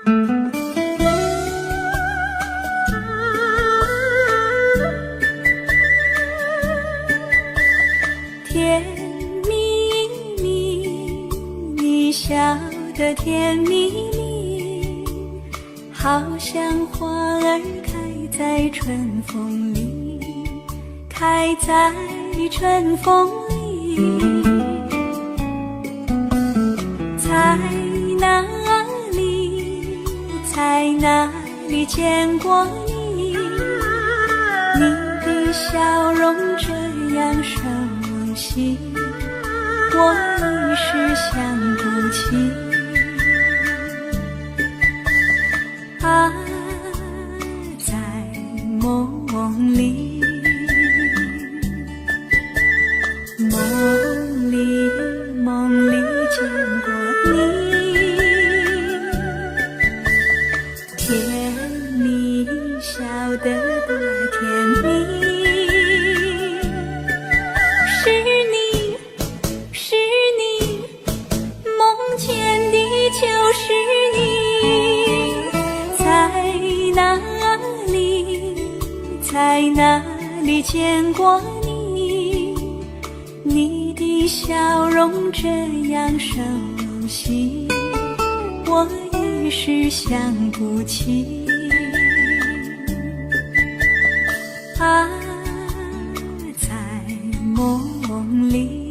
甜蜜蜜，你笑得甜蜜蜜，好像花儿开在春风里，开在春风里。在哪里，在哪里见过你？你的笑容这样熟悉，我一时想不起。啊，在梦里，梦里见过你，甜蜜笑得多甜蜜。是你，梦见的就是你。在哪里见过你？你的笑容这样熟悉，我一时想不起。啊，在梦里。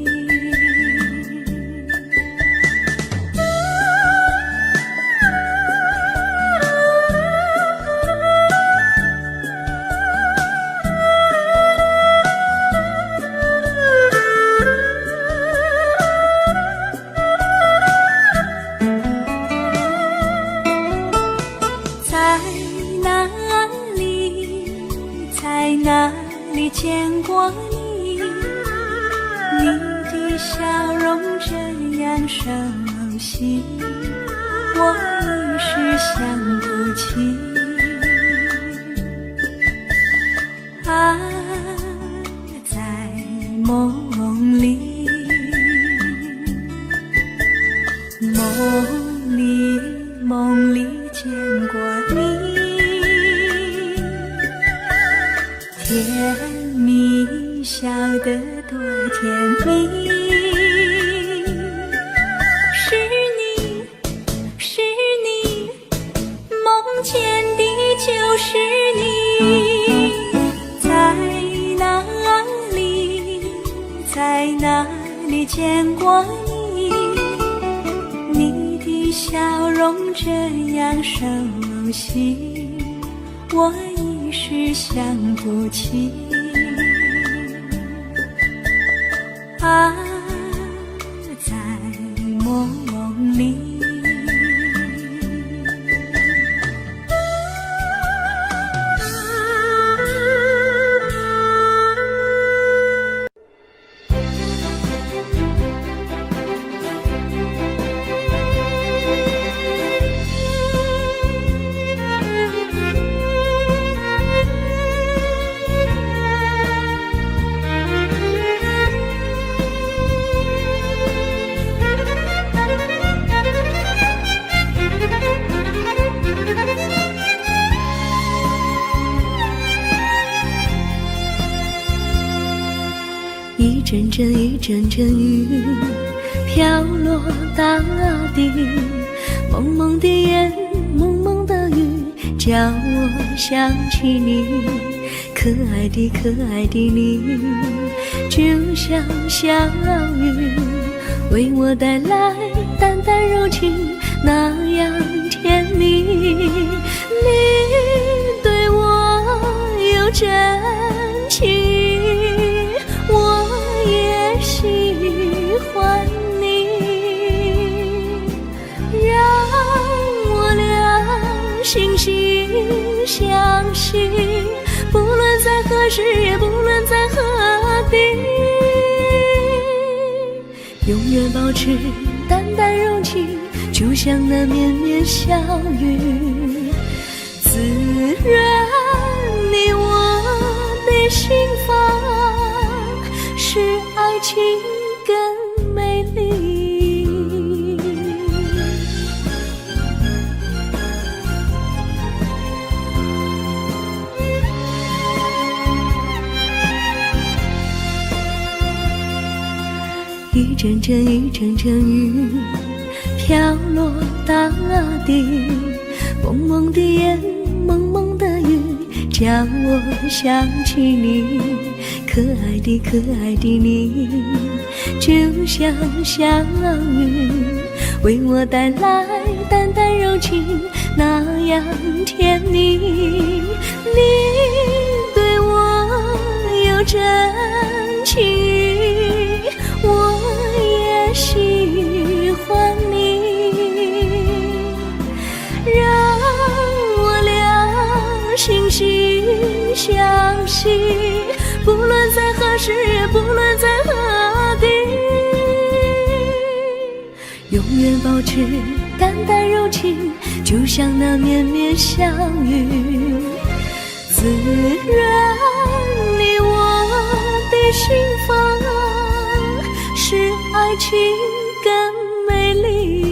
在哪里见过你？你的笑容这样熟悉，我一时想不起。啊，在梦里，梦里见过你。甜蜜笑得多甜蜜。是你，梦见的就是你。在哪里见过你？你的笑容这样熟悉，我一时想不起。啊，在梦里。一阵阵雨飘落大地，蒙蒙的烟，蒙蒙的雨，叫我想起你。可爱的你，就像小雨，为我带来淡淡柔情，那样甜蜜。你对我有真情，我也喜欢你，让我俩惺惺相惜，不论在何时，也不论在何地，永远保持淡淡柔情，就像那绵绵小雨，滋润你我的心房，使爱情更美丽。阵阵雨，阵阵雨，飘落大地。蒙蒙的烟，蒙蒙的雨，叫我想起你。可爱的可爱的你，就像小雨，为我带来淡淡柔情，那样甜蜜。你对我有真情，我也喜欢你，让我俩惺惺相惜，不论在何时，也不论在何地，永远保持淡淡柔情，就像那绵绵小雨，滋润你我的心房，使爱情更美丽。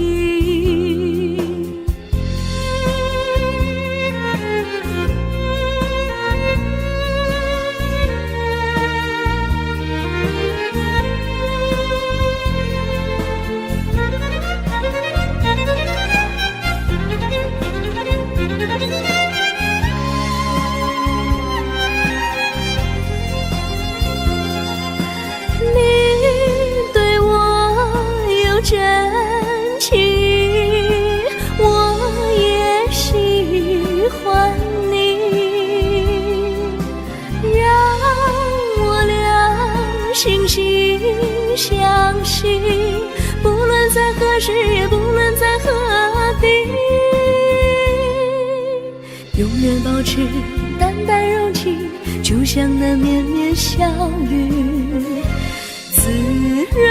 真情，我也喜欢你，让我俩惺惺相惜，不论在何时，也不论在何地，永远保持淡淡柔情，就像那绵绵小雨，滋润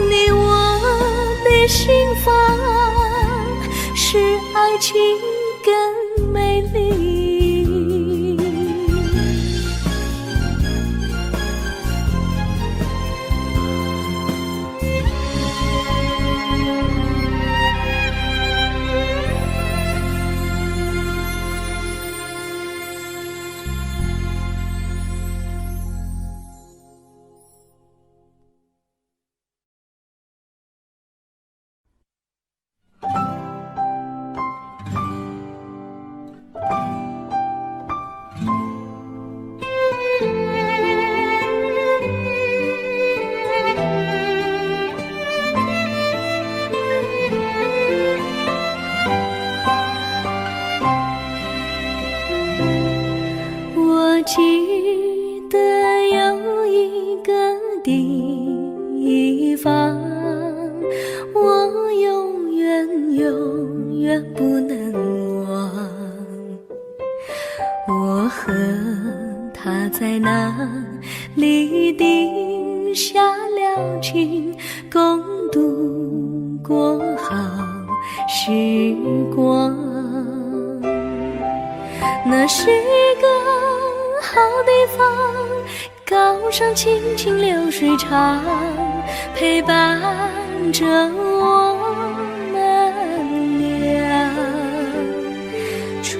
你我的心房，使爱情更美丽。记得有一个地方，我永远不能忘。我和他在那里定下了情，共度过好时光。那是个好地方，高山青青流水长，陪伴着我们俩。初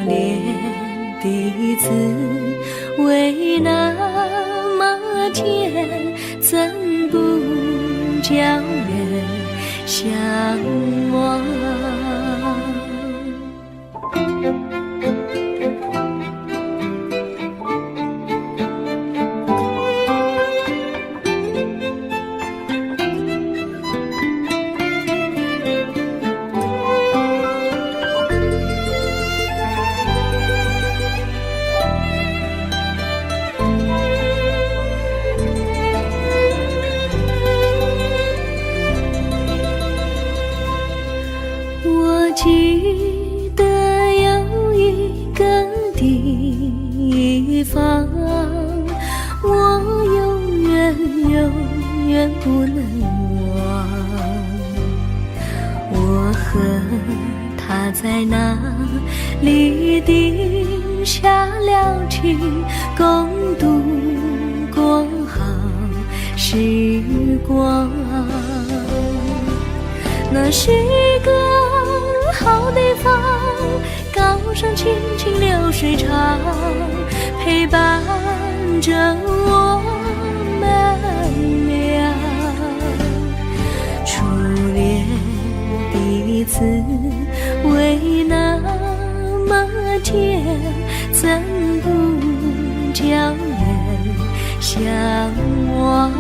恋的滋味那么甜，怎不叫人向往？记得有一个地方，我永远不能忘。我和他在那里定下了情，共度过好时光。那是个好地方，高山青青流水长，陪伴着我们俩。滋味那么甜，怎不叫人向往？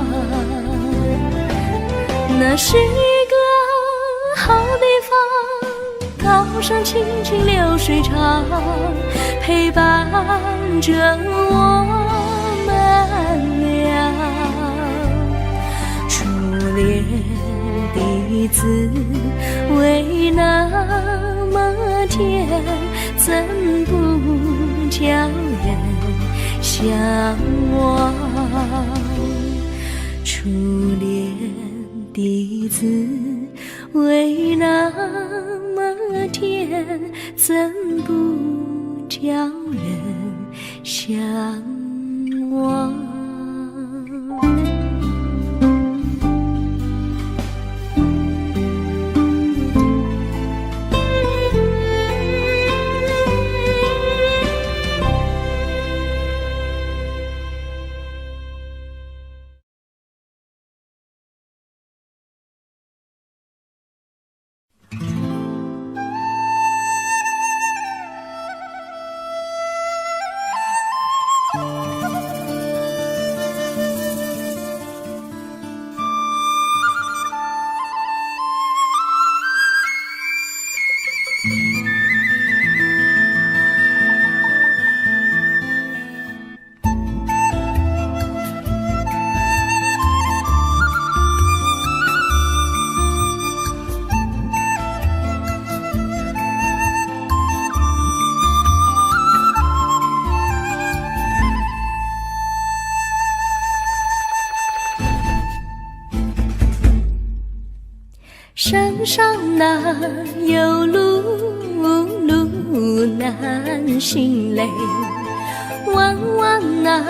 那是一个好地方，高山清清流水长，陪伴着我们俩。初恋的滋味那么甜，怎不叫人向往？初恋的滋味那么甜，怎不叫人向往？山上哪有路，路难行嘞，弯弯哪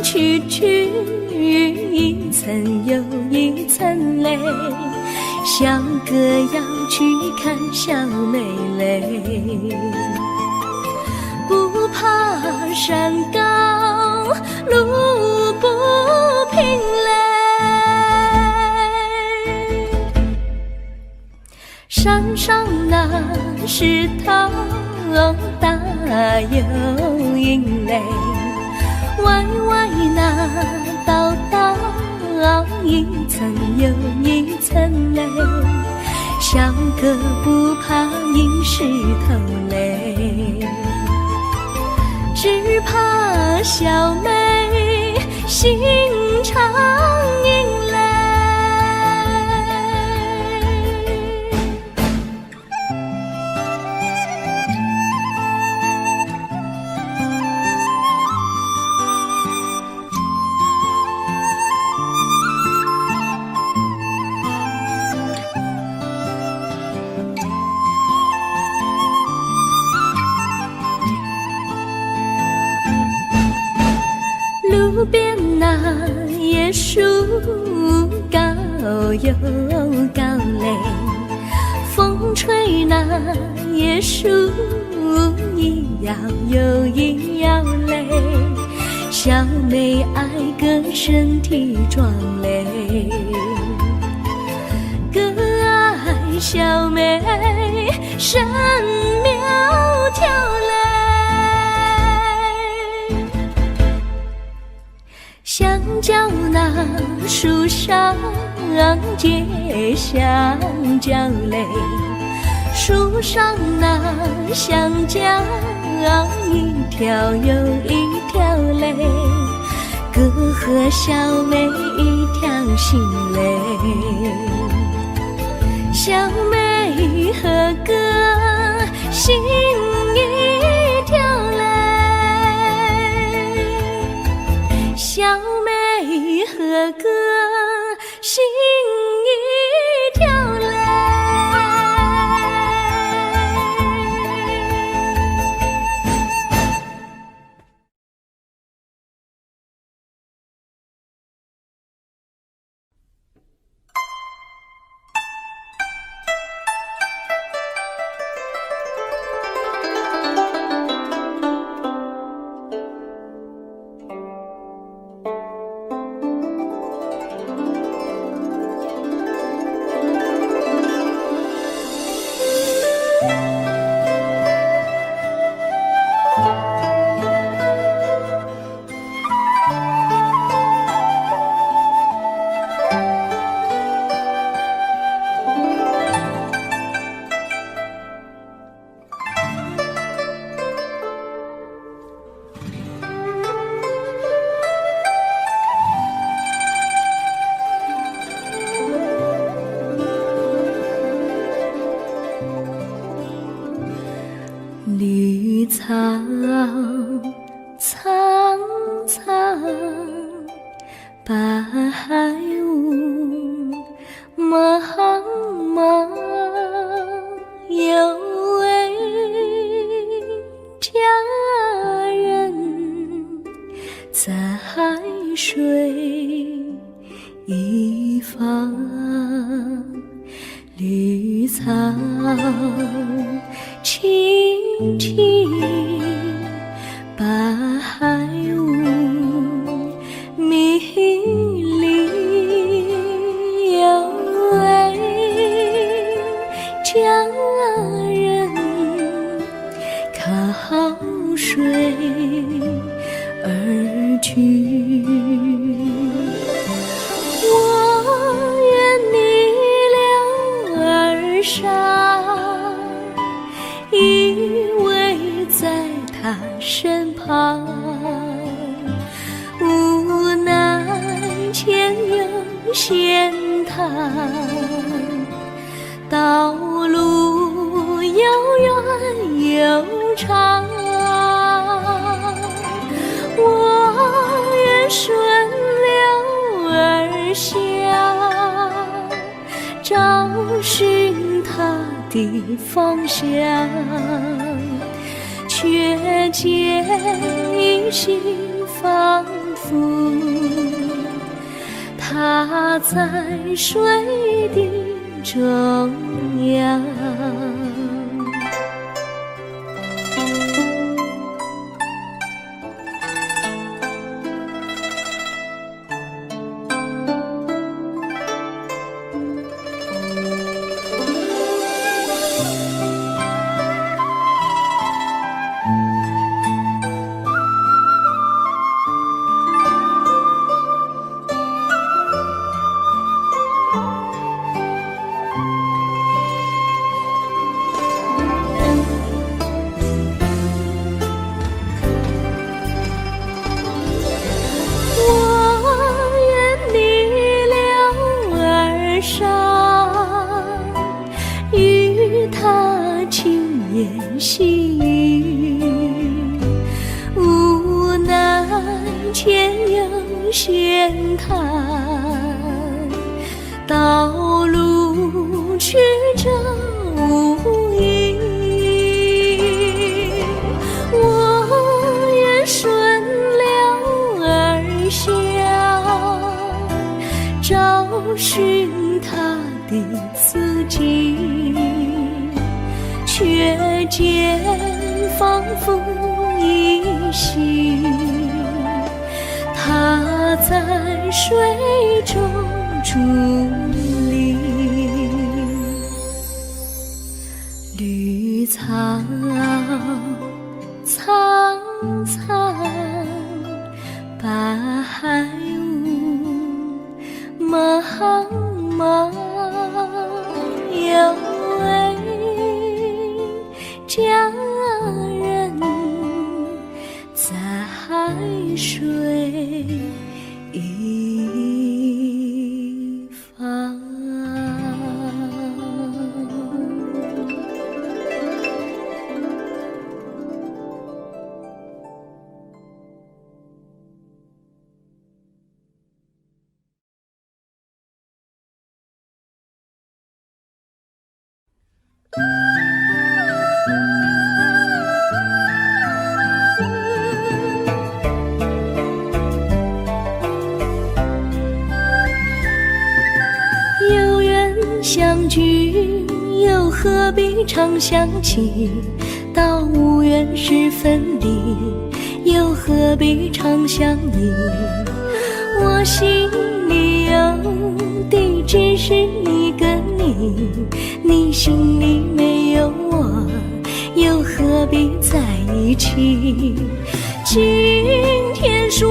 曲曲，一层又一层嘞，小哥要去看小妹嘞，不怕山高路不平嘞，山上那石头大又硬嘞，歪歪那道道一层又一层嘞，小哥不怕硬石头嘞，只怕小妹心肠硬嘞。路边那椰树高又高嘞，风吹那椰树一摇又一摇嘞，小妹爱个身体壮嘞，哥爱小妹身苗条嘞，香蕉那树上结香蕉嘞，树上那香蕉一条又一条嘞，哥和小妹一条心嘞，小妹和哥心一条嘞，小妹和哥心一条嘞。绿草苍苍，白雾茫茫，有位佳人在海水一方，绿草青青，白雾迷离，有位佳人靠水而居。我愿你留儿伤，依偎在他身旁，无奈前有险滩，道路又远又长，我愿顺流而下，找寻他的方向，却见一心仿佛他在水的中央。细雨无奈前有险滩，道路曲折无依，我愿顺流而下，找寻他的足迹，却见仿佛依稀，他在水中伫立。绿草苍苍，白雾茫茫，有位佳人在海水一方。有缘相聚，又何必常相期？到无缘时分离，又何必常相依？我心里有的只是一个你，你心里没有我，又何必在一起？今天说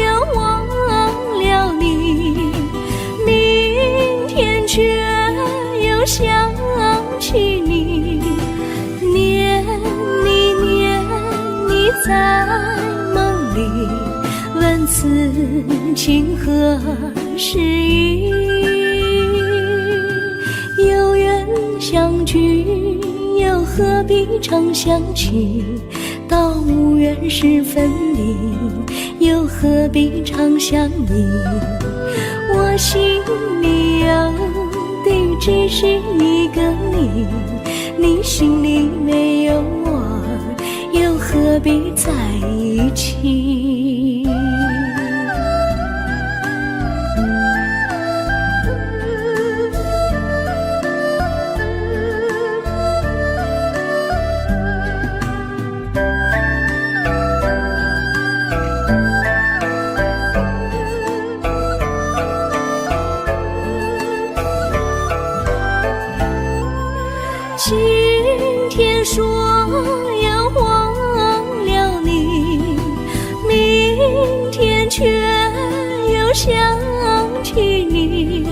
要忘了你，明天却又想起你，念你在梦里，问此情何时已？有缘相聚，又何何必常想起？到无缘时分离，又何必常想你？我心里有的只是一个你，你心里没有我，又何必在一起？今天说要忘了你，明天却又想起你，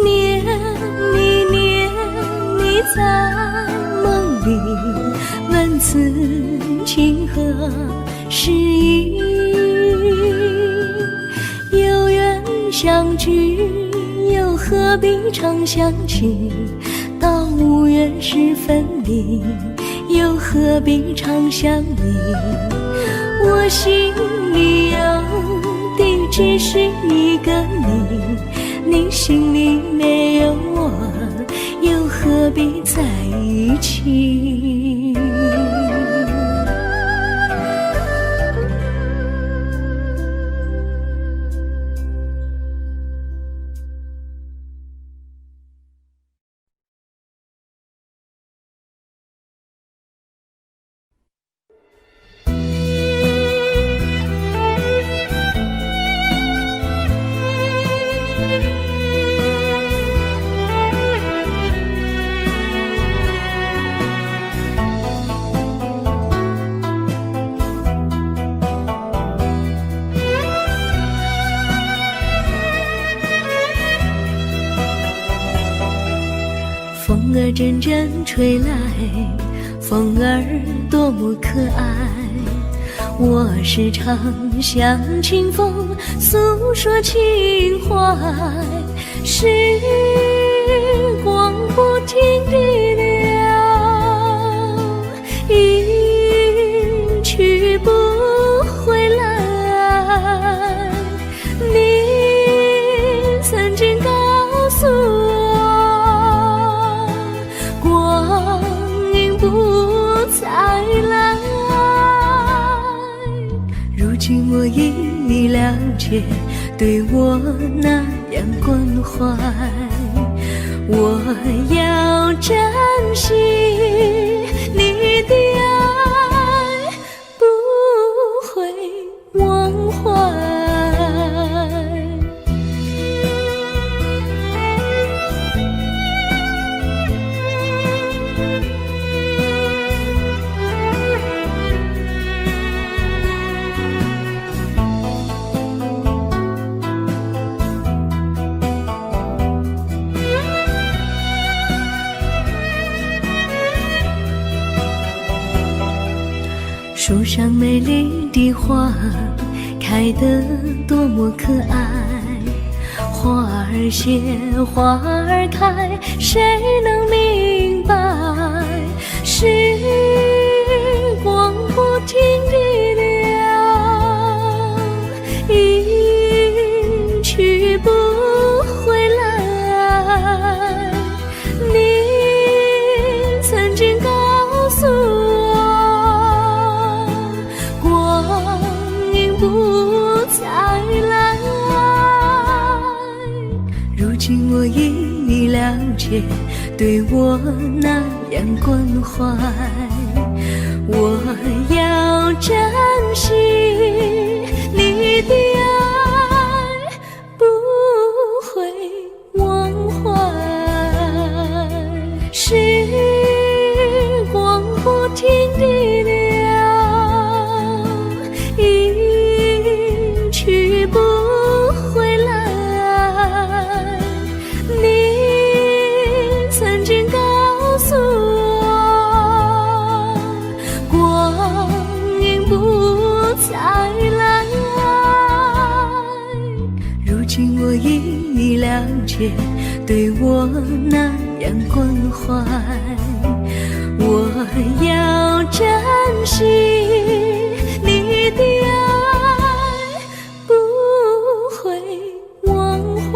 念你在梦里，问此情何时意？有缘相聚，又何必常想起？到无缘时分离，又何必常想你？我心里有的只是一个你，你心里没有我，又何必在一起？风儿阵阵吹来，风儿多么可爱。我时常向清风诉说情怀，时光不停地流，一去不回来。你曾经告诉我，再来，如今我已了解，对我那样关怀，我要珍惜你的爱，不会忘怀。树上美丽的花开得多么可爱，花儿谢，花儿开，谁能明白？时光不停地流，一去不回来。你曾经告诉我，不再来，如今我已了解，对我那样关怀，我要珍惜你的爱，不会忘怀。时光不停地流，不回来。你曾经告诉我，光阴不再来，如今我已了解，对我那样关怀，我我要珍惜你的爱，不会忘怀。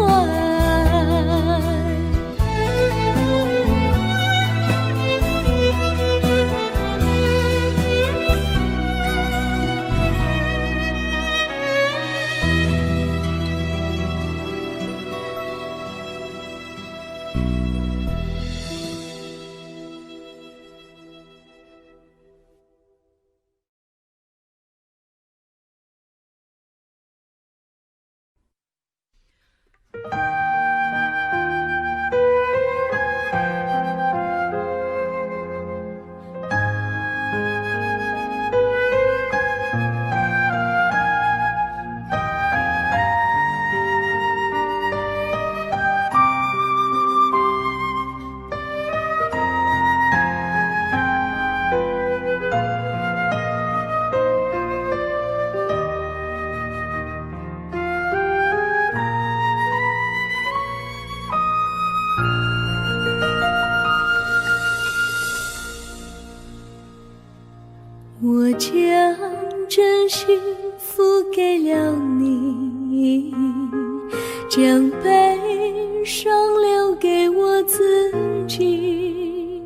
我将真心付给了你，将悲伤留给我自己。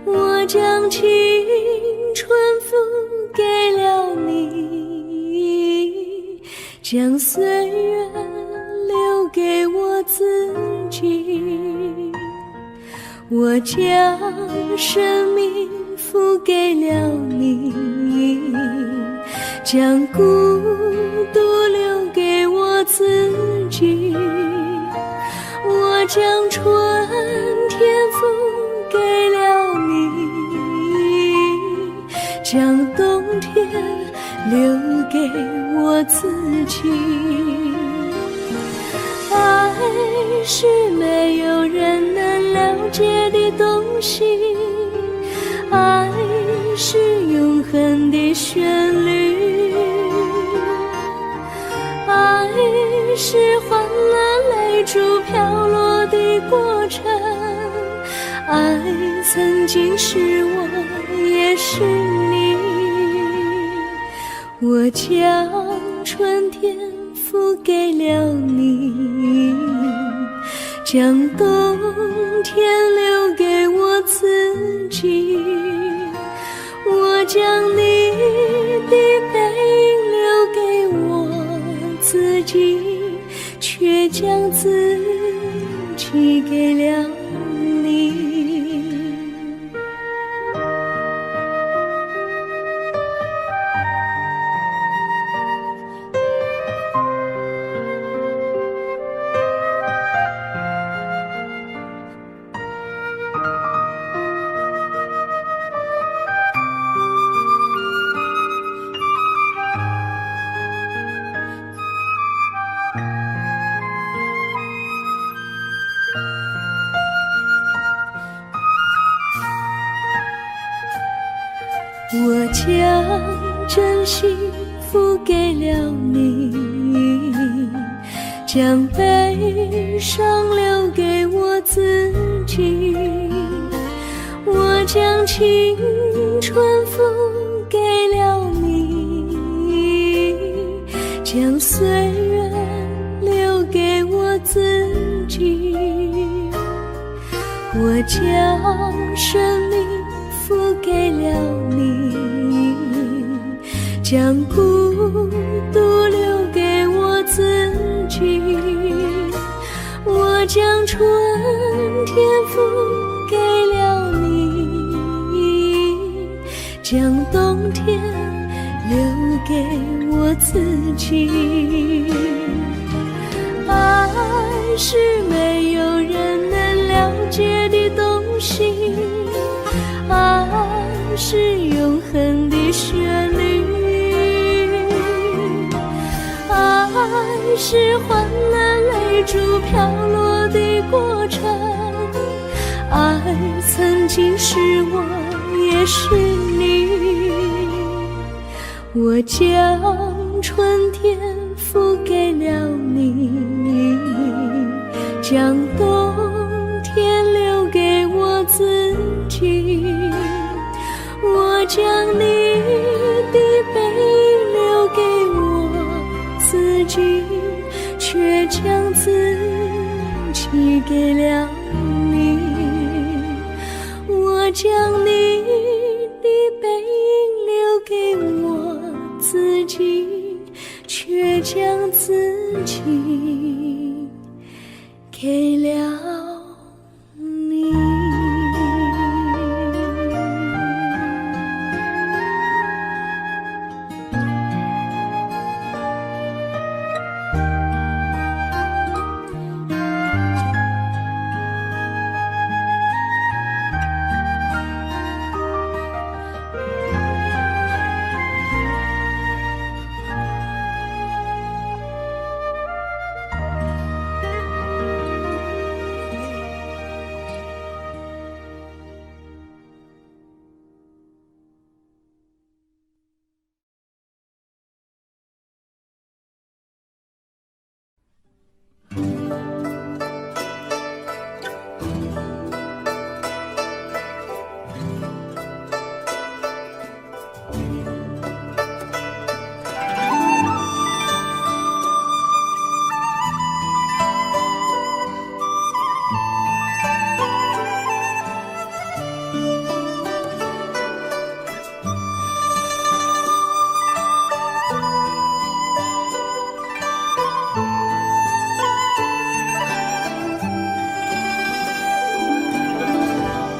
我将青春付给了你，将岁月留给我自己。我将生命付给了你，将孤独留给我自己。我将春天付给了你，将冬天留给我自己。爱是没有人能了解的东西，爱是永恒的旋律，爱是换了泪珠飘落的过程，爱曾经是我也是你。我将春天付给了你，将冬天留给我自己。我将你的背影留给我自己，却将自己给了你。我将真心付给了你，将悲伤留给我自己。我将青春付给了你，将岁月留给我自己。我将生命付给了你，将孤独留给我自己。我将春天付给了你，将冬天留给我自己。爱是没有人能了解的东西，爱是永恒的旋律，爱是换了泪珠飘落的过程，爱曾经是我也是你。我将春天付给了你，将冬天留给我自己。将你的背留给我自己，却将自己给了你。我将你的背影留给我自己，却将自己给了你。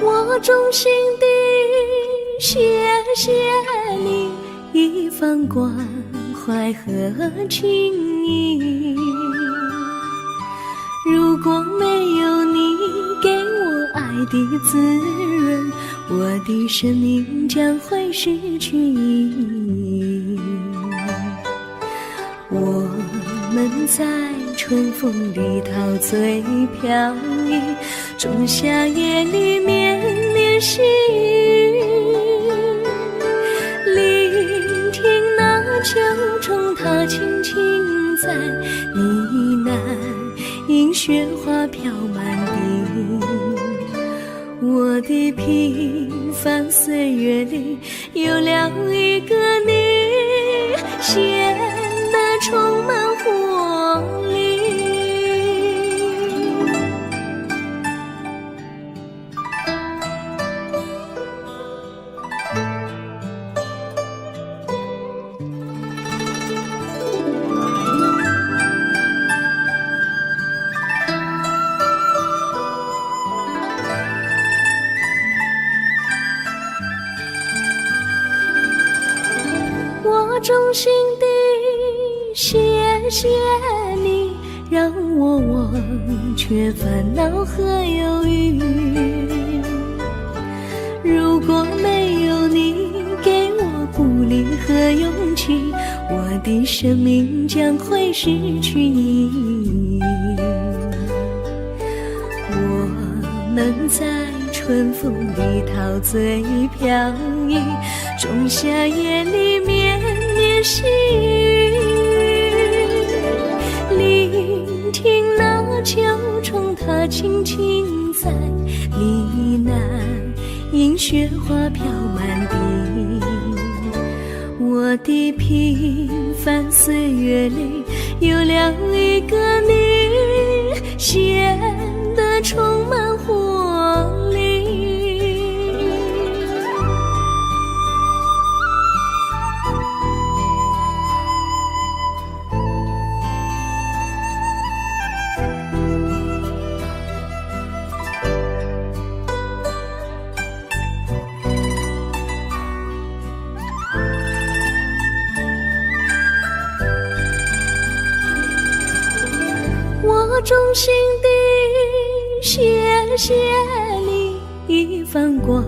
我衷心地谢谢你一番关怀和情谊，如果没有你给我爱的滋润，我的生命将会失去意义。我们在春风里陶醉飘逸，仲夏夜里绵绵细雨，聆听那秋虫它轻轻在呢喃，因雪花飘满地。我的平凡岁月里有了一个你，显得充满活力。我衷心地谢谢你，让我忘却烦恼和忧郁。如果没有你给我鼓励和勇气，我的生命将会失去意义。我们在春风里陶醉飘逸，仲夏夜里绵绵细雨，聆听那秋虫它轻轻在呢喃，因雪花飘满地。我的平凡岁月里有了一个你，显得充满活力。我衷心地谢谢你一番关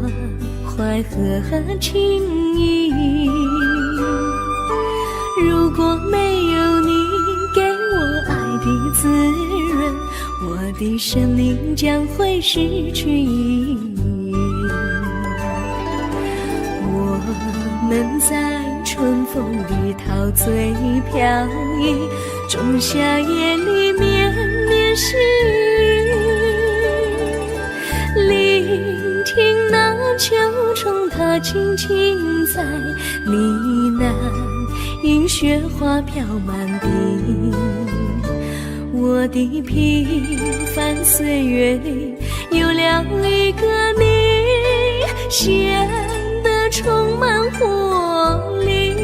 怀和情谊，如果没有你给我爱的滋润，我的生命将会失去意义。我们在春风里陶醉飘逸，仲夏夜里绵绵细雨，聆听那秋虫它轻轻在呢喃，因雪花飘满地。我的平凡岁月里有了一个你，显得充满活力。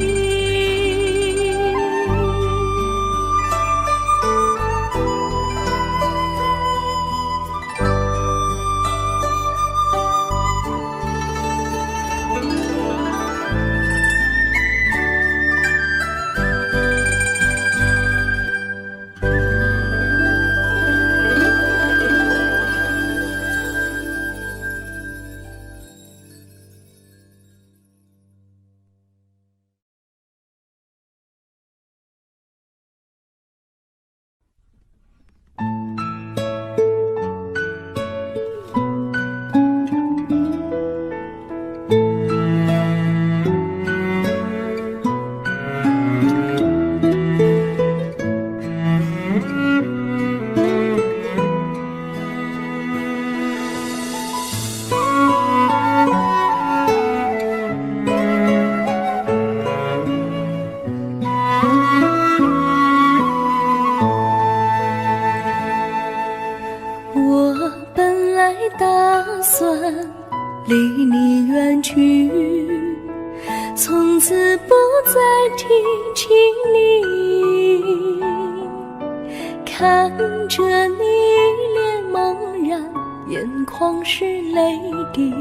离你远去，从此不再提起你。看着你脸茫然，眼眶是泪滴，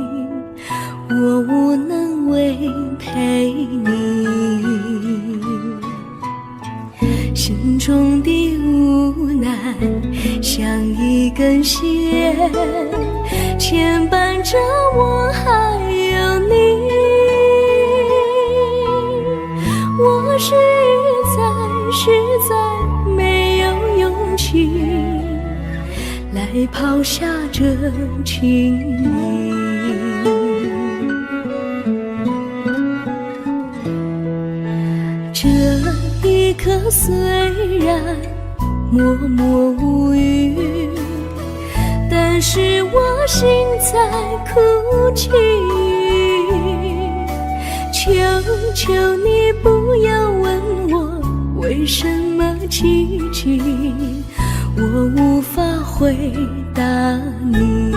我无能为陪你。心中的无奈像一根线，牵绊着我还有你。我实在没有勇气来抛下这情谊。这一刻虽然默默无语，但是我心在哭泣。求求你不要问我为什么奇迹，我无法回答你。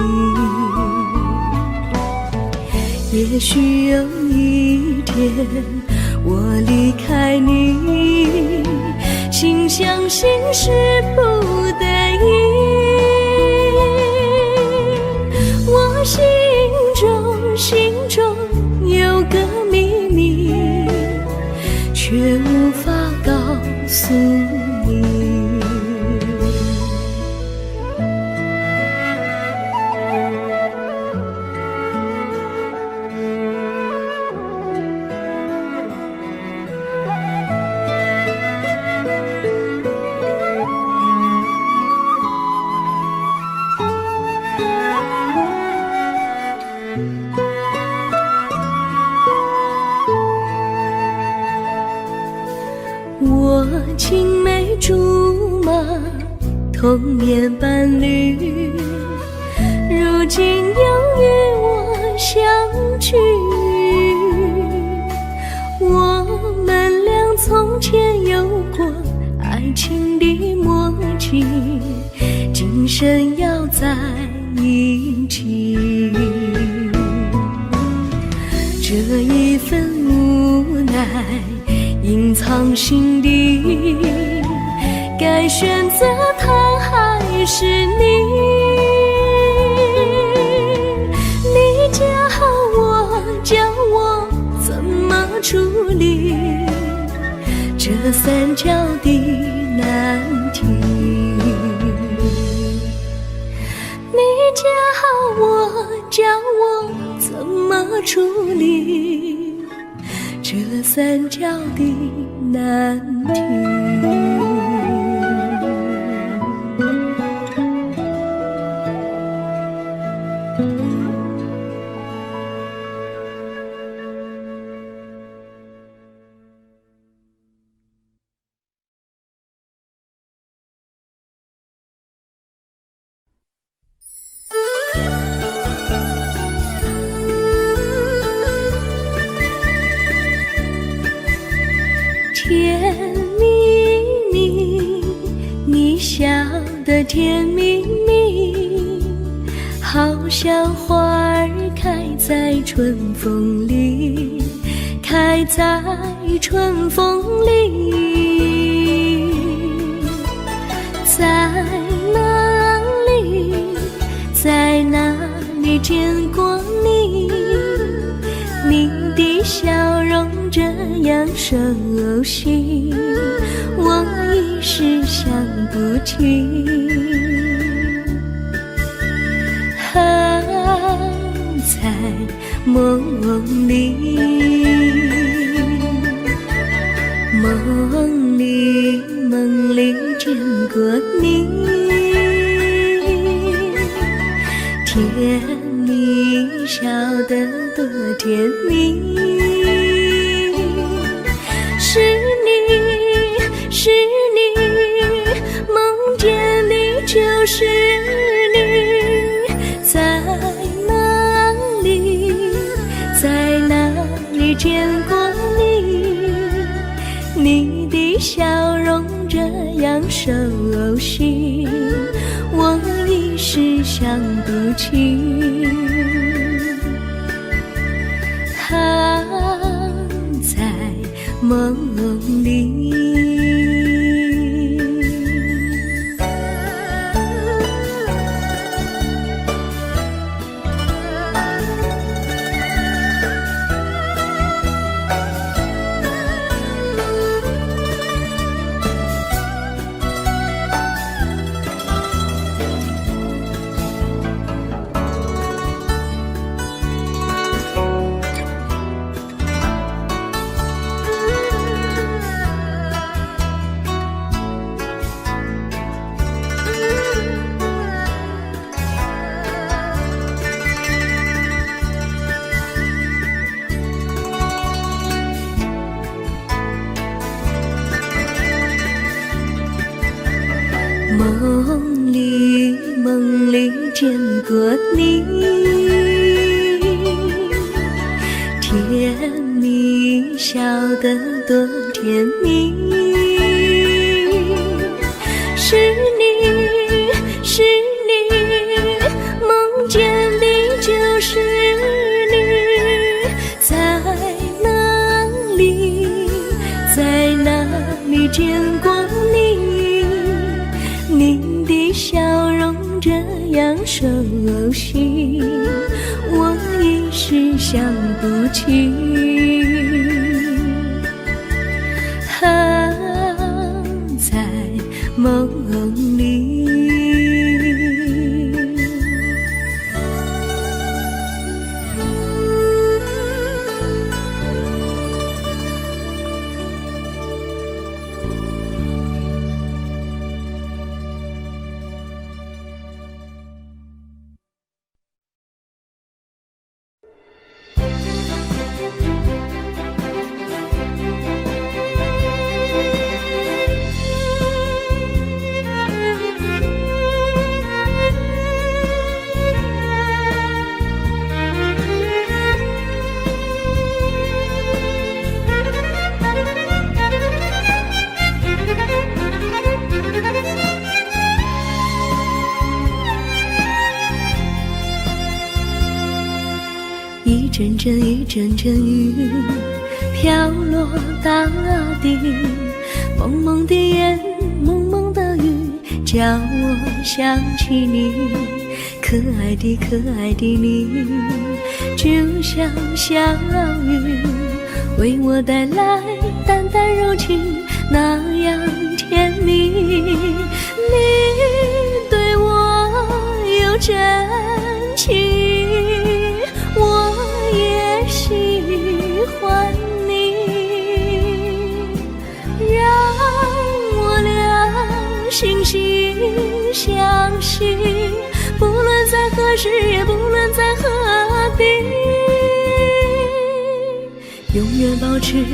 也许有一天我离开你，心相信是不得已。我心中有个秘密，却无法告诉你。我青梅竹马，童年伴侣，如今又与我相聚。我们俩从前有过爱情的默契，今生要在一起。这一份无奈隐藏心底，该选择他还是你？你教我怎么处理这三角的难题？你教我怎么处理这三角的难题？的甜蜜蜜，好像花儿开在春风里，开在春风里。在哪里，在哪里见过你？你的笑容这样熟悉，我一时想不起。在梦里，梦里见过你，甜蜜笑得多甜蜜。是你，是你，梦见你就是你。在哪里，在哪里见过你？你的笑容这样熟悉，我一时想不起。在梦里。梦里见过你，甜蜜笑得多甜蜜。是你，是你，梦见你就是你。在哪里，在哪里见过你？你的笑容这样熟悉，我一时想不起。在梦里。一阵阵一阵阵雨飘落大地，蒙蒙的烟，蒙蒙的雨，叫我想起你。可爱的可爱的你，就像小雨，为我带来淡淡柔情，那样甜蜜。你对我有真情，我也喜欢你，让我俩惺惺相惜，不论在何时，也不论在何地，永远保持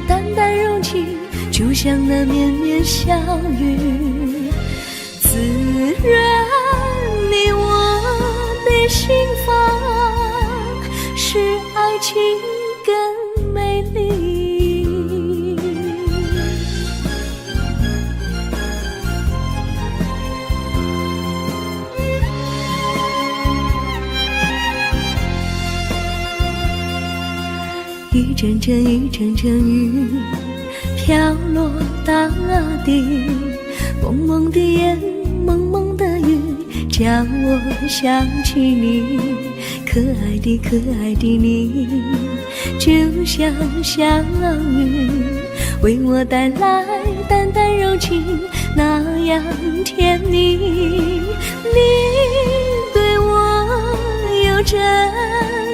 淡淡柔情，就像那绵绵小雨，滋润你我的心房，使爱情更美丽。阵雨，阵阵雨，飘落大地。蒙蒙的烟，蒙蒙的雨，叫我想起你。可爱的可爱的你，就像小雨，为我带来淡淡柔情，那样甜蜜。你对我有真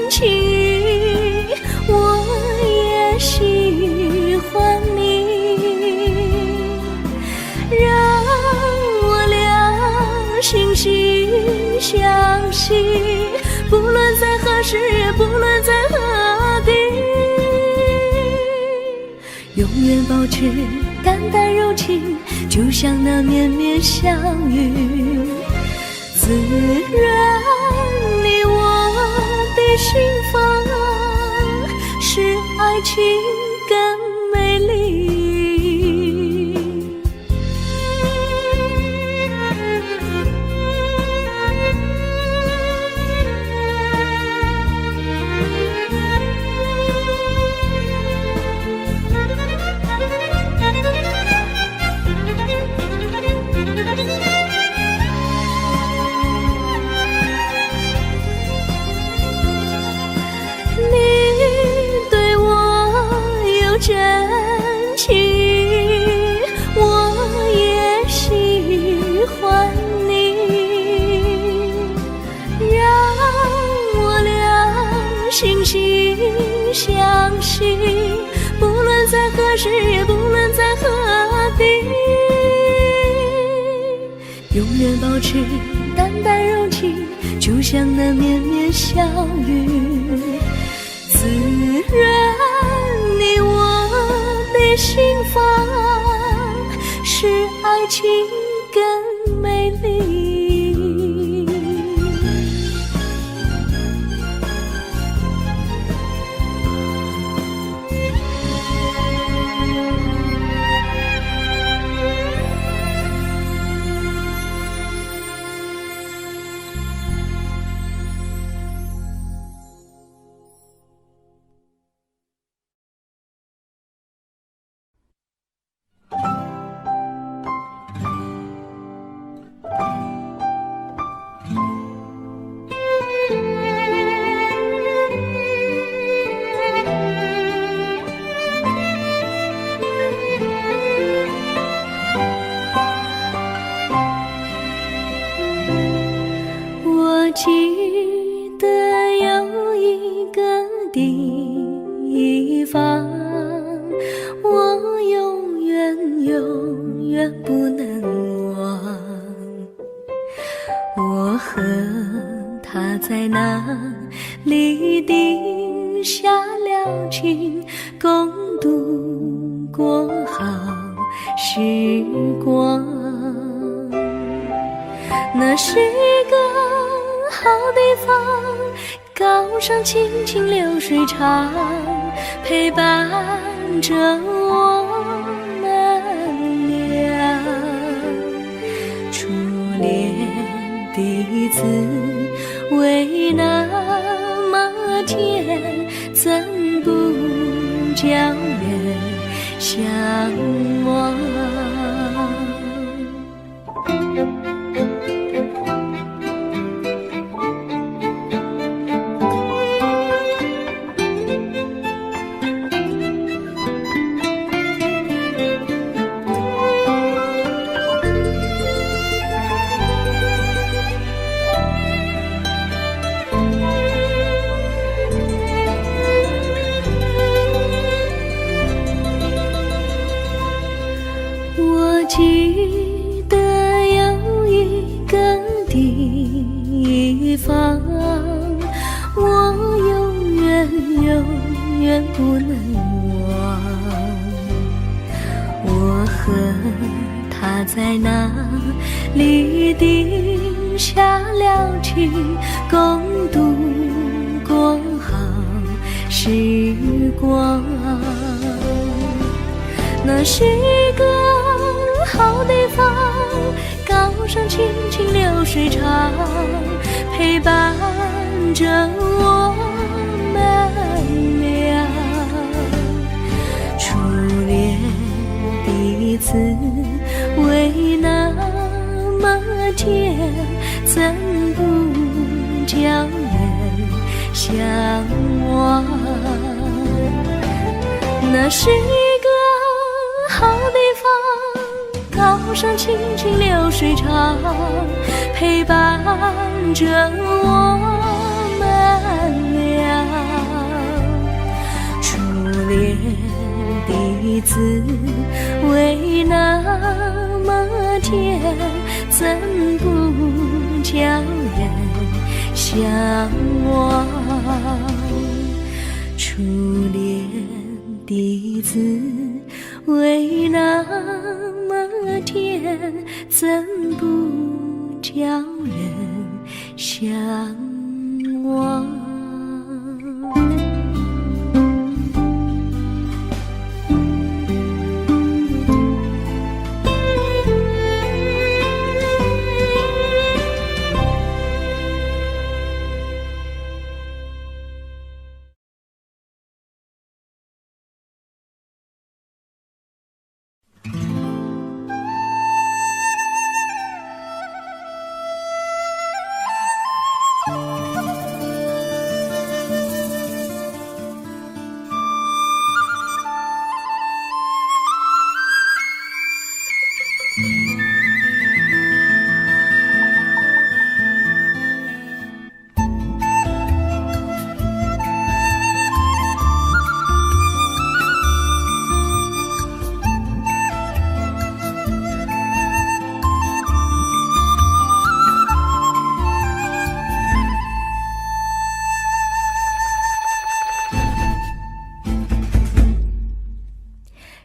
情，我也喜欢你，让我俩惺惺相惜，不论在何时，也不论在何地，永远保持淡淡柔情，就像那绵绵小雨，滋润你我的心房，使爱情更美丽。真情，我也喜欢你，让我俩惺惺相惜，不论在何时，也不论在何地，永远保持淡淡柔情，就像那绵绵小雨，滋润你我的心房，使爱情更美丽。记得有一个地方，我永远不能忘。我和他在那里定下了情，共度过好时光。那是一个好地方，高山清清流水长，陪伴着我们俩。初恋的滋味那么甜，怎不叫人向往？我记得有一个地方，我永远不能忘。我和他在那里定下了情，共度过好时光。那是一个好地方，高山清清流水长，陪伴着我们俩。天，怎不叫人向往？那是一个好地方，高山青青流水长，陪伴着我们俩。初恋的滋味那么甜，怎不叫人向往？初恋的滋味那么甜，怎不叫人向往？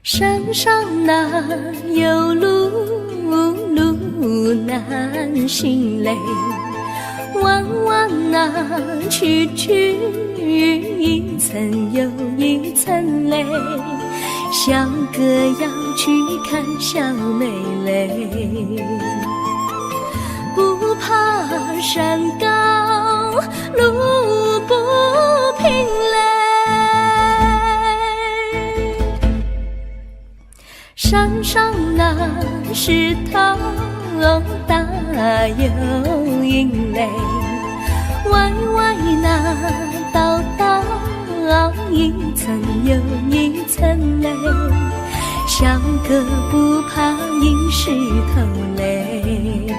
山上哪有路，路难行嘞，弯弯哪曲曲，一层又一层嘞，小哥要去看小妹嘞，不怕山高路不平嘞，山上那石头大又硬嘞，歪歪那道道一层又一层嘞，小哥不怕硬石头嘞，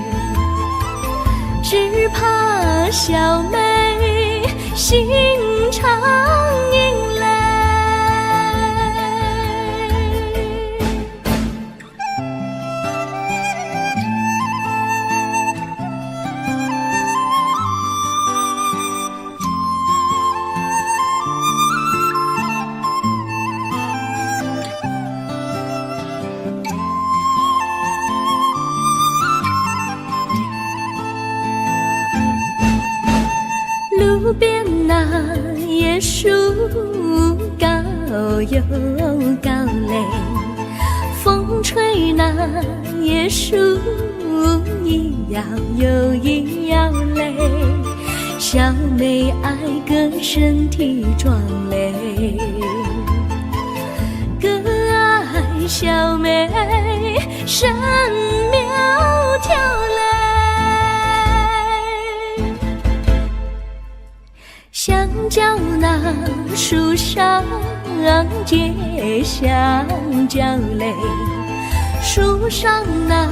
只怕小妹心肠硬嘞。路边那椰树高又高嘞，风吹那椰树一摇又一摇嘞，小妹爱个身体壮嘞，哥爱小妹身苗条嘞，香蕉那树上结香蕉嘞，树上那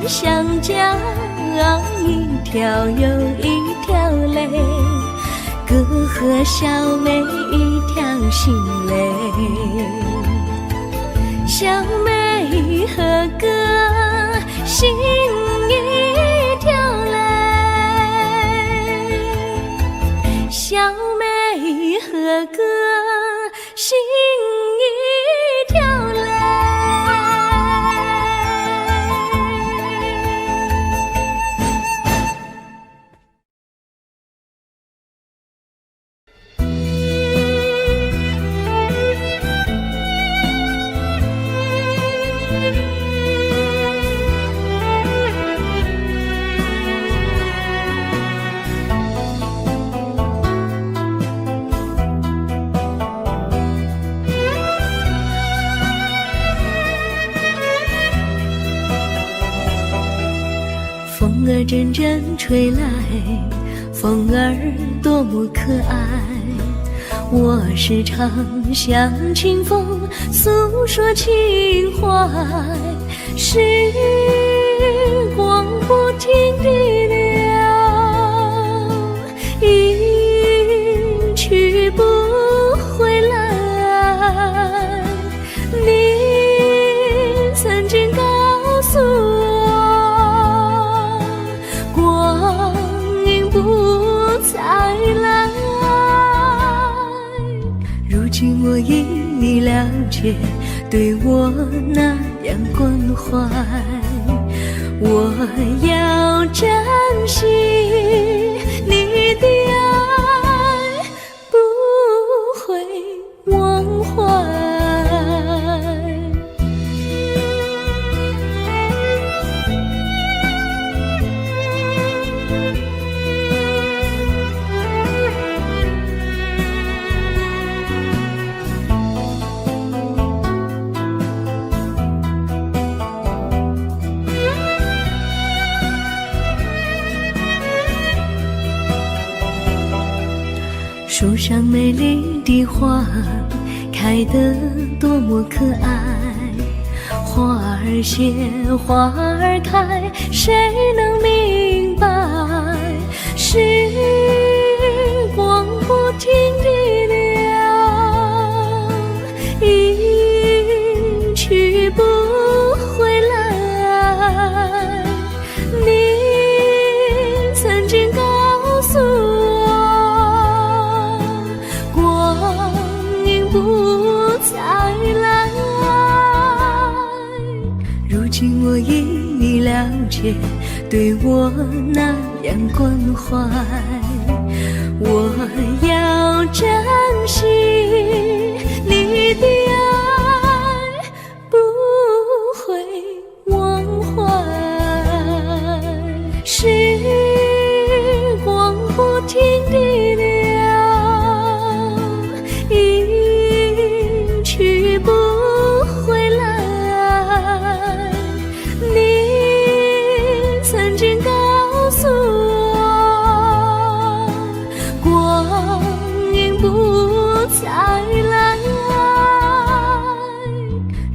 香蕉一条又一条嘞，哥和小妹一条心嘞，小妹和哥心一条嘞，小妹和哥心一条嘞。风儿阵阵吹来，风儿多么可爱。我时常向清风诉说情怀，时光不停地流，一去不回来。你曾经告诉我，光阴不再来。如今我已了解，对我那样关怀，我要珍惜你的爱，不会忘怀。树上美丽的花开得多么可爱，花儿谢，花儿开，谁能明白？时光不停地流，一去不回来。你曾经告诉我，不再来。如今我已了解，对我那样关怀，我要珍惜你的爱，不会忘怀。时光不停地流，去不回来。你曾经告诉我，光阴不再来。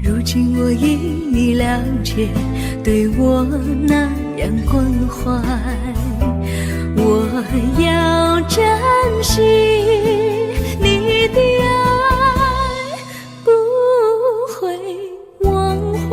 如今我已了解，对我那样关怀，我要珍惜你的爱，不会忘怀。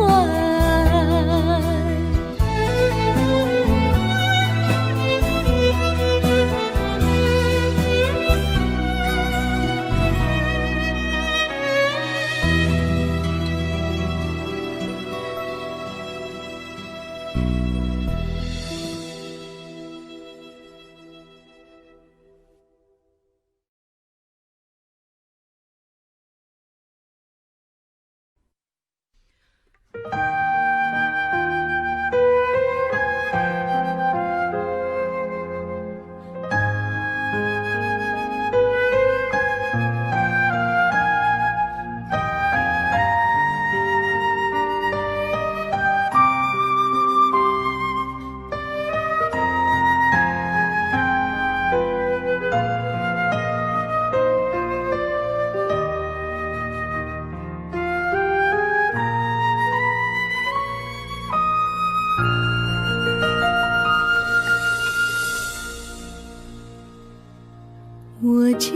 我将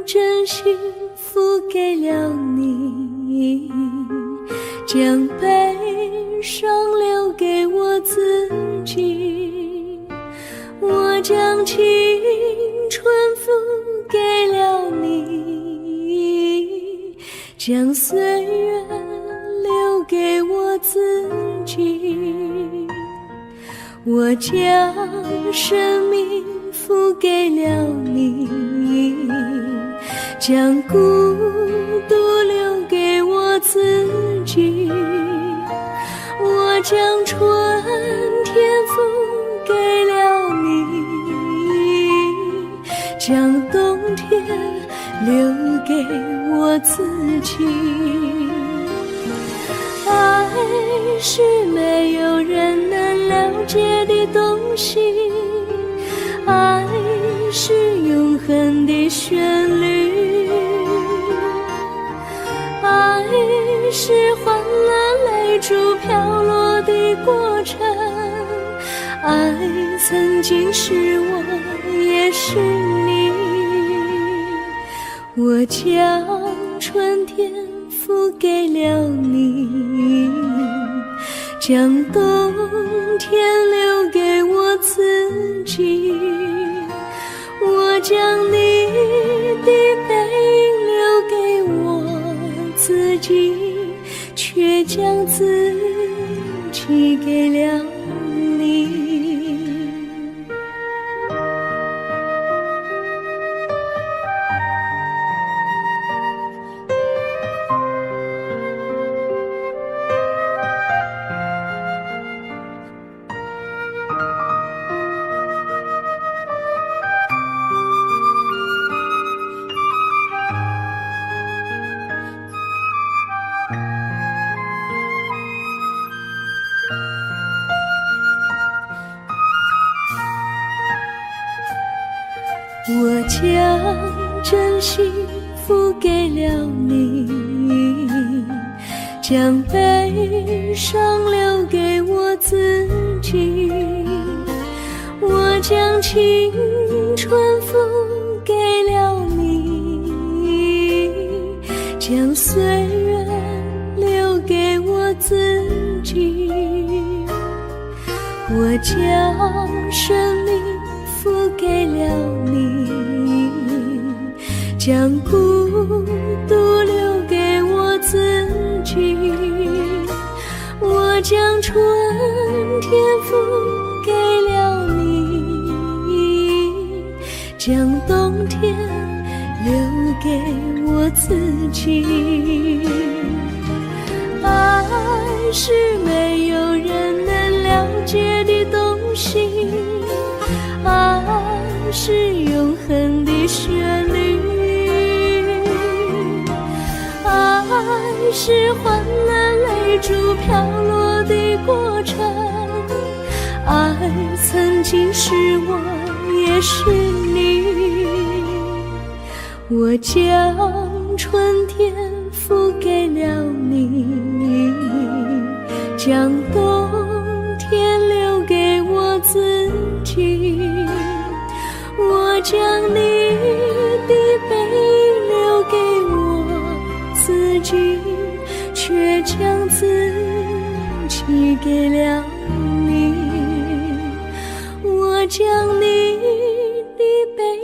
真心付给了你，将悲伤留给我自己。我将青春付给了你，将岁月留给我自己。我将生命付给了你，将孤独留给我自己。我将春天付给了你，将冬天留给我自己。爱是没有人能了解解的东西。爱是永恒的旋律，爱是欢乐泪珠飘落的过程，爱曾经是我，也是你。我将春天付给了你，将冬天留给我自己。我将你的背影留给我自己，却将自己给了你。我将真心付给了你，将悲伤留给我自己。我将青春付给了你，将岁月留给我自己。我将生命付给了你，将孤独留给我自己。我将春天付给了你，将冬天留给我自己。爱是没有人能了解的东西，爱是永恒的旋律，爱是欢乐泪珠飘落的过程，爱曾经是我，也是你。我将春天付给了你，将冬天留给我自己。我将你的背影留给我自己，却将自己给了你。我将你的背影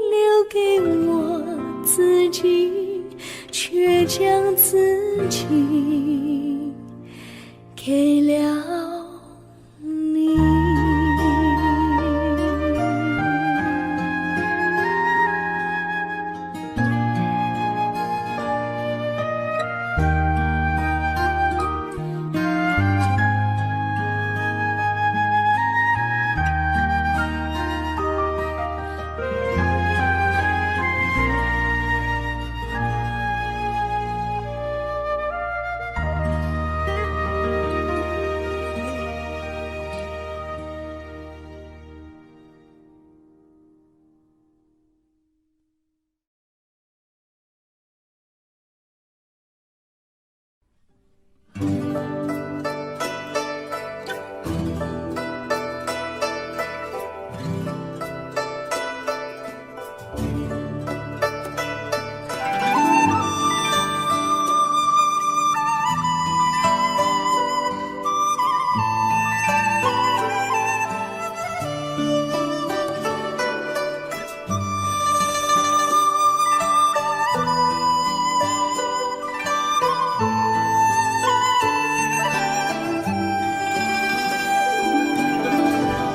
留给我自己，却将自己给了你。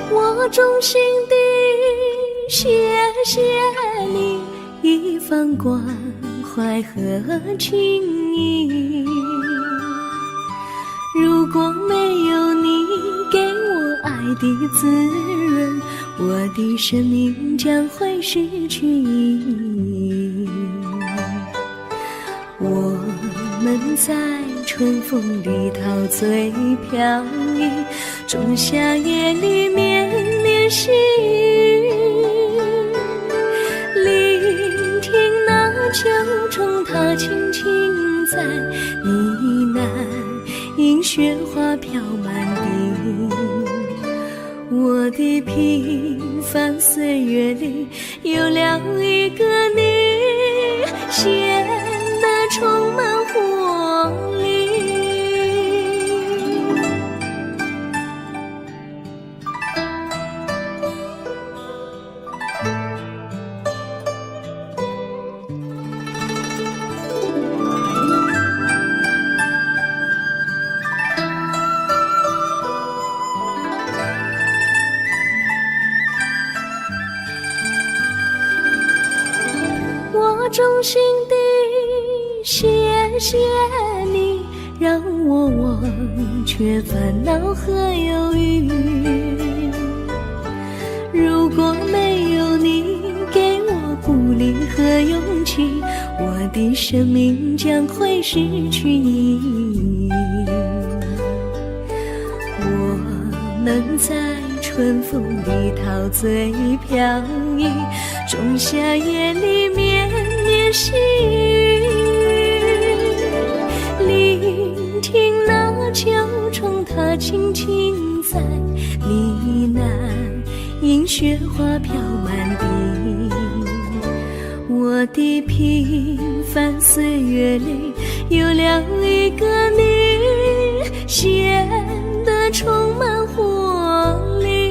我衷心地谢谢你一番关怀和情谊，如果没有你给我爱的滋润，我的生命将会失去意义。我们在春风里陶醉飘逸，仲夏夜里绵绵细雨，聆听那秋虫它轻轻在呢喃，映雪花飘满地。我的平凡岁月里有了一个你，显得充满活力。我衷心地谢谢你，让我忘却烦恼和忧郁。如果没有你给我鼓励和勇气，我的生命将会失去意义。我们在春风里陶醉飘逸，仲夏夜里绵绵细雨，聆听那秋虫它轻轻在呢喃，映雪花飘满地。我的平凡岁月里有了一个你，显得充满活力。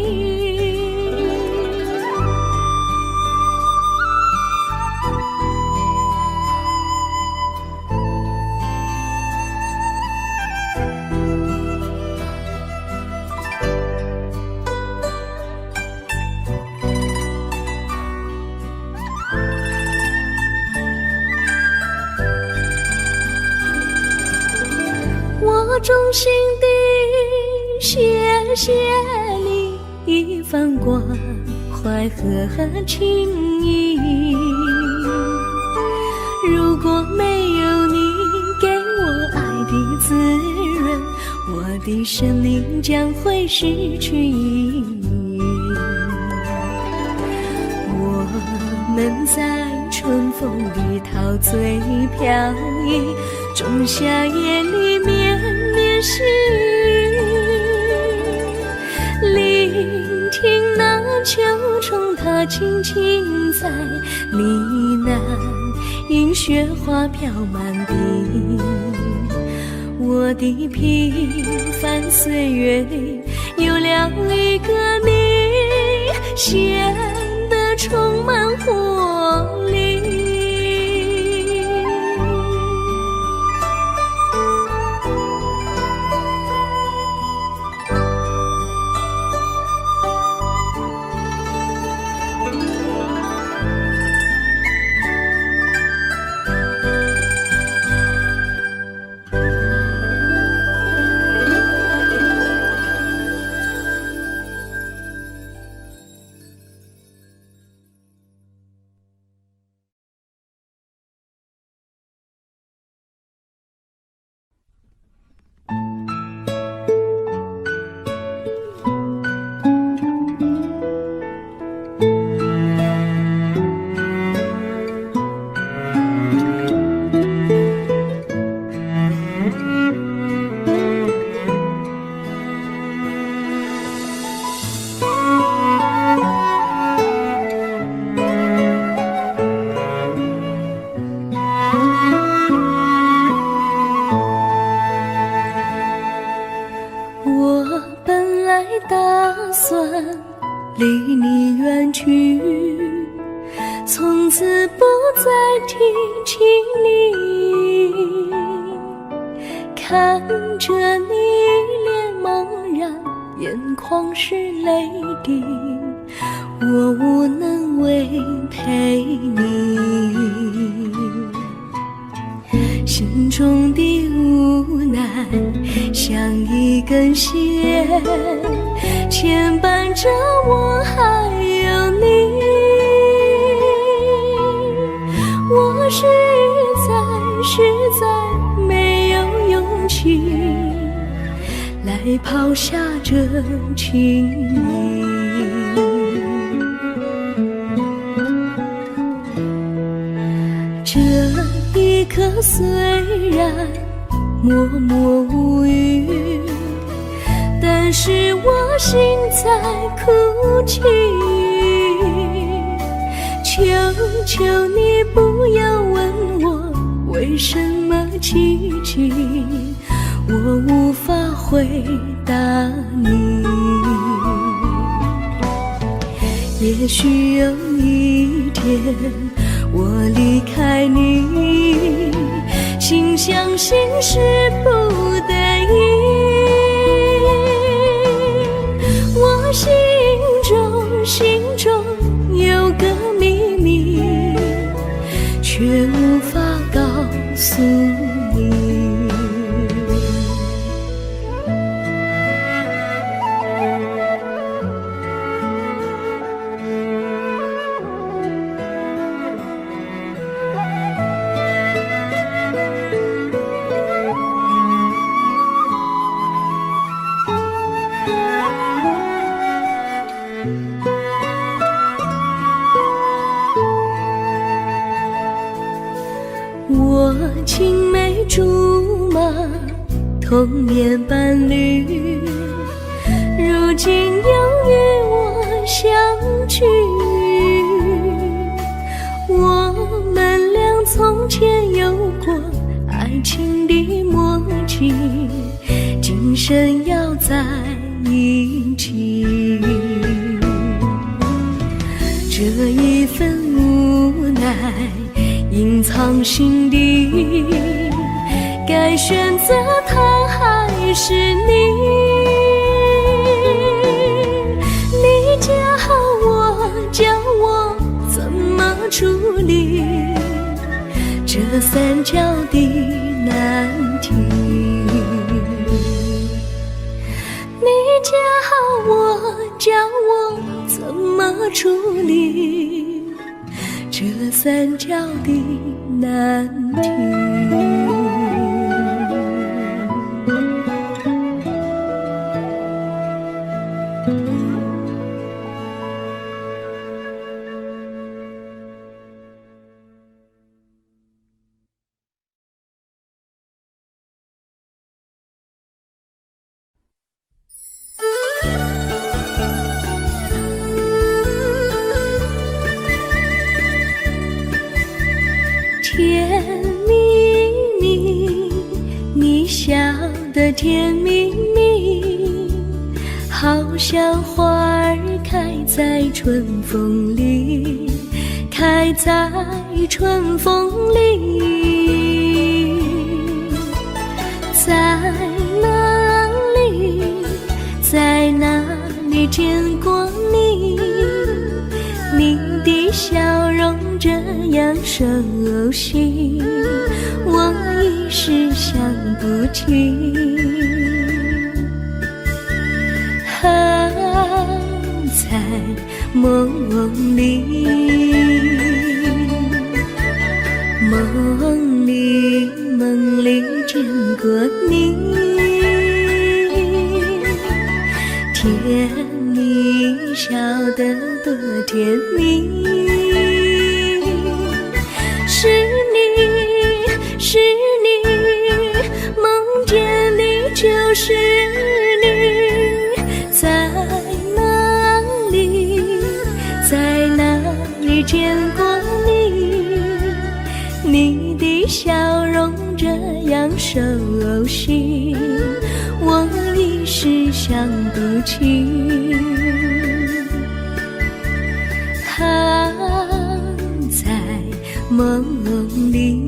我衷心地谢谢你一番关怀和情谊，如果没有你给我爱的滋润，我的生命将会失去意义。我们在春风里陶醉飘逸，仲夏夜里绵绵细雨，聆听那秋虫它轻轻在呢喃，映雪花飘满地。我的平凡岁月里有了一个你，显得充满活力。离你远去，从此不再提起你。看着你一脸茫然，眼眶是泪滴，我无能为陪你。心中的无奈像一根线，牵绊着我还有你。我实在没有勇气来抛下这情意。这一刻虽然默默无语，但是我心在哭泣。求求你不要问我为什么寂静，我无法回答你。也许有一天我离开你，心相信是不得已。我心中有个秘密，却无法告诉你。我青梅竹马，童年伴侣，如今又与我相聚。我们俩从前有过爱情的默契，今生要在一起。这一份无奈隐藏心底，该选择他还是你？你教我怎么处理这三角的难题？你教我怎么处理这三角的难题？甜蜜蜜，你笑得甜蜜蜜，好像花儿开在春风里，开在春风里。在哪里，在哪里见过你？你的笑容这样熟悉，我一时想不起。在梦里，梦里见过你，甜蜜笑得多甜蜜。是你，梦见你就是你，在哪里见过你？你的笑容这样熟悉，我一时想不起。在梦里。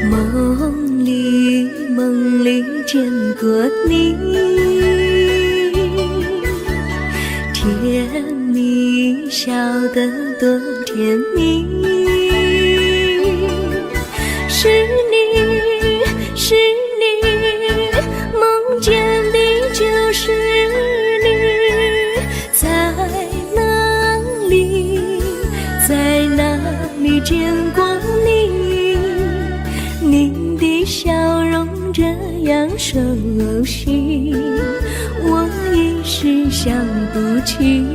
梦里见过你，甜蜜笑得多甜蜜。是你，是你，梦见的就是你，在哪里，在哪里见过你？你的笑容这样熟悉，我一时想不起。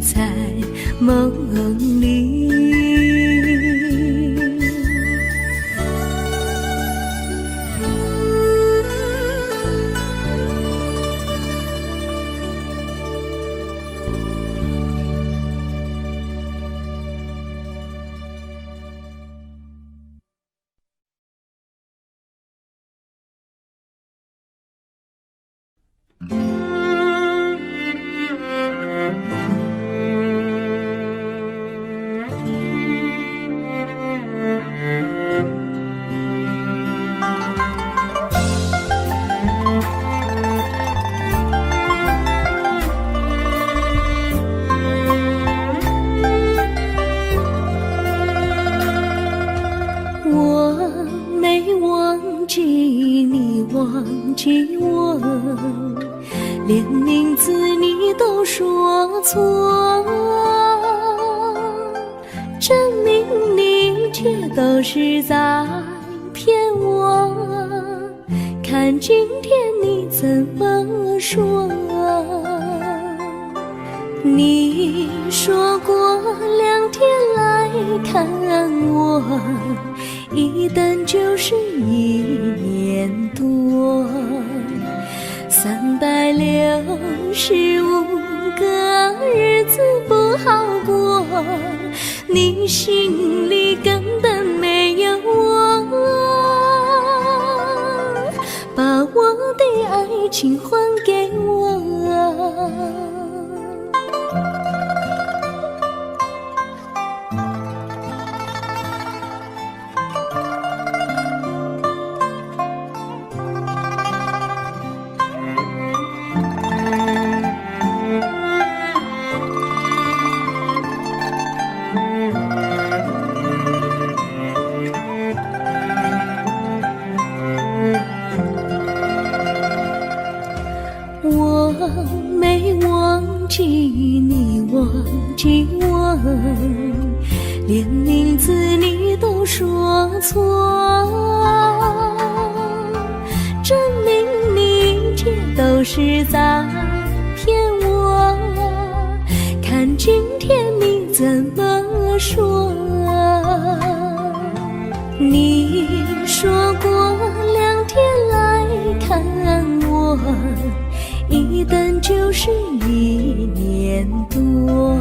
在梦里。忘记我，连名字你都说错，证明你一切都是在骗我。看今天你怎么说？你说过2天来看我，一等就是1年多，365个日子不好过，你心里根本没有我，把我的爱情还给我。我没忘记你，忘记我，连名字你都说错，证明你一切都是在骗我。看今天你怎么说？你说过2天来看我，一等就是1年多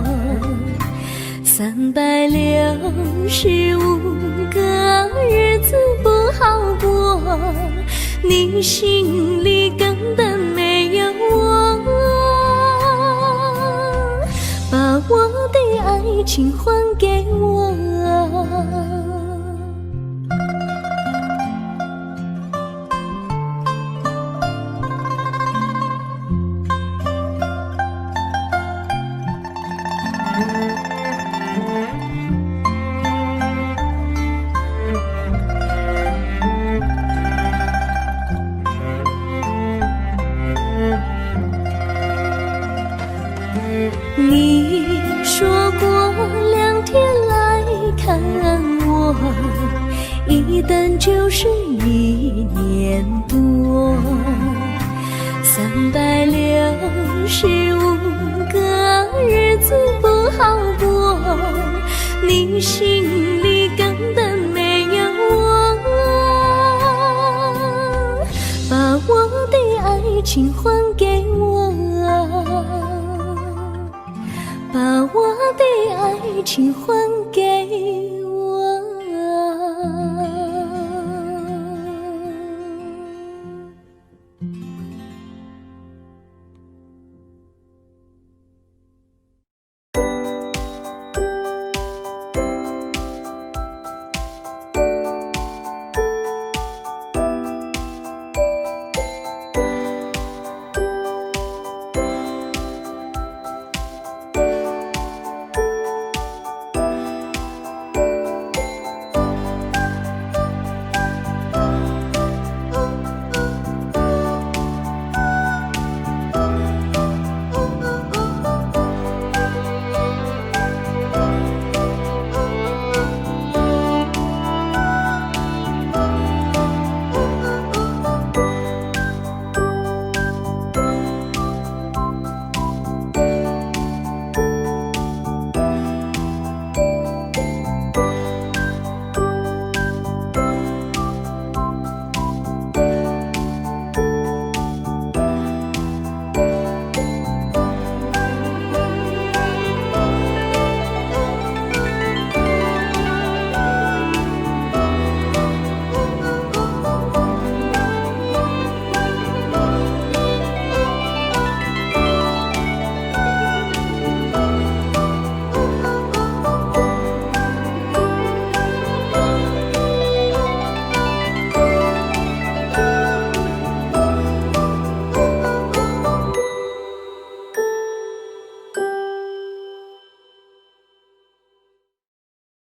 ，365个日子不好过，你心里根本没有我，把我的爱情还给我。你说过2天来看我，一等就是1年多，365个日子不好过，你心里根本没有我，把我的爱情还给我，把我的爱情还